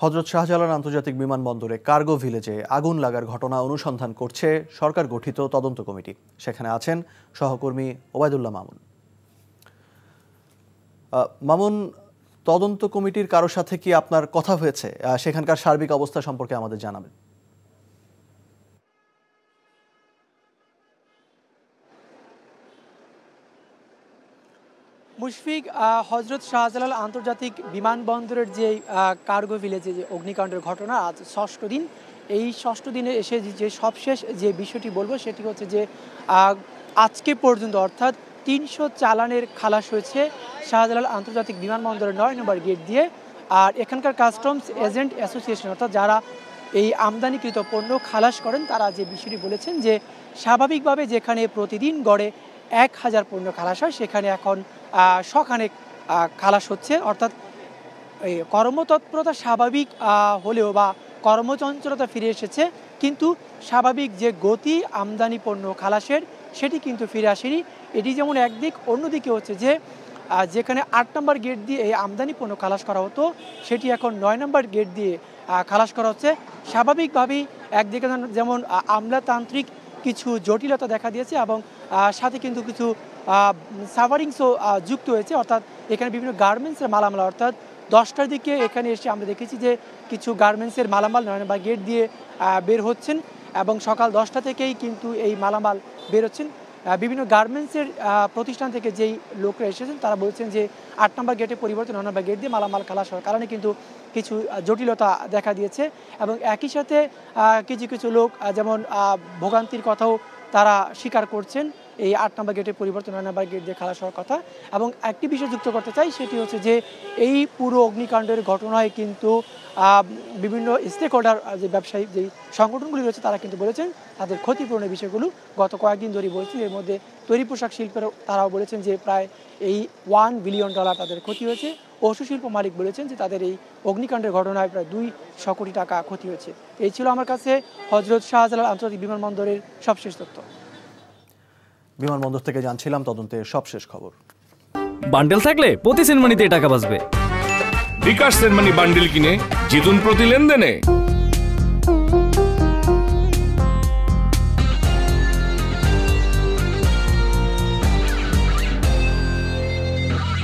হযরত শাহজালাল আন্তর্জাতিক বিমানবন্দরে কার্গো ভিলেজে আগুন লাগার ঘটনা অনুসন্ধান করছে সরকার গঠিত তদন্ত কমিটি। সেখানে আছেন সহকর্মী ওবায়দুল্লাহ মামুন। মামুন, তদন্ত কমিটির কারোর সাথে কি আপনার কথা হয়েছে? সেখানকার সার্বিক অবস্থা সম্পর্কে আমাদের জানাবেন। মুশফিক, হযরত শাহজালাল আন্তর্জাতিক বিমানবন্দরের যে কার্গো ভিলেজে যে অগ্নিকাণ্ডের ঘটনা আজ ষষ্ঠ দিন। এই ষষ্ঠ দিনে এসে যে সবশেষ যে বিষয়টি বলবো সেটি হচ্ছে যে আজকে পর্যন্ত অর্থাৎ ৩০০ চালানের খালাস হয়েছে শাহজালাল আন্তর্জাতিক বিমানবন্দরের ৯ নম্বর গেট দিয়ে। আর এখানকার কাস্টমস এজেন্ট অ্যাসোসিয়েশন অর্থাৎ যারা এই আমদানিকৃত পণ্য খালাস করেন তারা যে বিষয়টি বলেছেন যে স্বাভাবিকভাবে যেখানে প্রতিদিন গড়ে ১,০০০ পণ্য খালাস হয় সেখানে এখন শখানেক খালাস হচ্ছে। অর্থাৎ এই কর্মতৎপরতা স্বাভাবিক হলেও বা কর্মচঞ্চলতা ফিরে এসেছে, কিন্তু স্বাভাবিক যে গতি আমদানি পণ্য খালাসের সেটি কিন্তু ফিরে আসেনি। এটি যেমন একদিক, অন্যদিকে হচ্ছে যে যেখানে ৮ নম্বর গেট দিয়ে এই আমদানি পণ্য খালাস করা হতো সেটি এখন ৯ নম্বর গেট দিয়ে খালাস করা হচ্ছে। স্বাভাবিকভাবেই একদিকে যেমন আমলাতান্ত্রিক কিছু জটিলতা দেখা দিয়েছে এবং সাথে কিন্তু কিছু সাভারিংসও যুক্ত হয়েছে। অর্থাৎ এখানে বিভিন্ন গার্মেন্টসের মালামাল অর্থাৎ 10টার দিকে এখানে এসে আমরা দেখেছি যে কিছু গার্মেন্টসের মালামাল ৯ নম্বর গেট দিয়ে বের হচ্ছেন এবং সকাল 10টা থেকেই কিন্তু এই মালামাল বের হচ্ছেন। বিভিন্ন গার্মেন্টসের প্রতিষ্ঠান থেকে যেই লোকরা এসেছেন তারা বলছেন যে ৮ নম্বর গেটে পরিবর্তে ৯ নম্বর গেট দিয়ে মালামাল খালাস হওয়ার কারণে কিন্তু কিছু জটিলতা দেখা দিয়েছে এবং একই সাথে কিছু কিছু লোক যেমন ভোগান্তির কথাও তারা স্বীকার করছেন এই ৮ নম্বর গেটের পরিবর্তে ৯ নম্বর গেট দিয়ে খালাস হওয়ার কথা। এবং একটি বিষয় যুক্ত করতে চাই, সেটি হচ্ছে যে এই পুরো অগ্নিকাণ্ডের ঘটনায় কিন্তু বিভিন্ন স্টেক হোল্ডার যে ব্যবসায়ী যেই সংগঠনগুলি রয়েছে তারা কিন্তু বলেছেন তাদের ক্ষতিপূরণের বিষয়গুলো গত কয়েকদিন ধরেই বলছেন। এর মধ্যে তৈরি পোশাক শিল্পের তারাও বলেছেন যে প্রায় এই $1 বিলিয়ন তাদের ক্ষতি হয়েছে। পশু শিল্প মালিক বলেছেন যে তাদের এই অগ্নিকাণ্ডের ঘটনায় প্রায় 200 কোটি টাকা ক্ষতি হয়েছে। এই ছিল আমার কাছে হযরত শাহজালাল আন্তর্জাতিক বিমানবন্দরের সবশেষ তথ্য। বিমানবন্দর থেকে জানছিলাম তদন্তের সবশেষ খবর। বান্ডেল থাকলে প্রতি সেনমানিতে টাকা বাঁচবে। বিকাশ সেনমানি বান্ডেল কিনে জিতুন প্রতি লেনদেনে।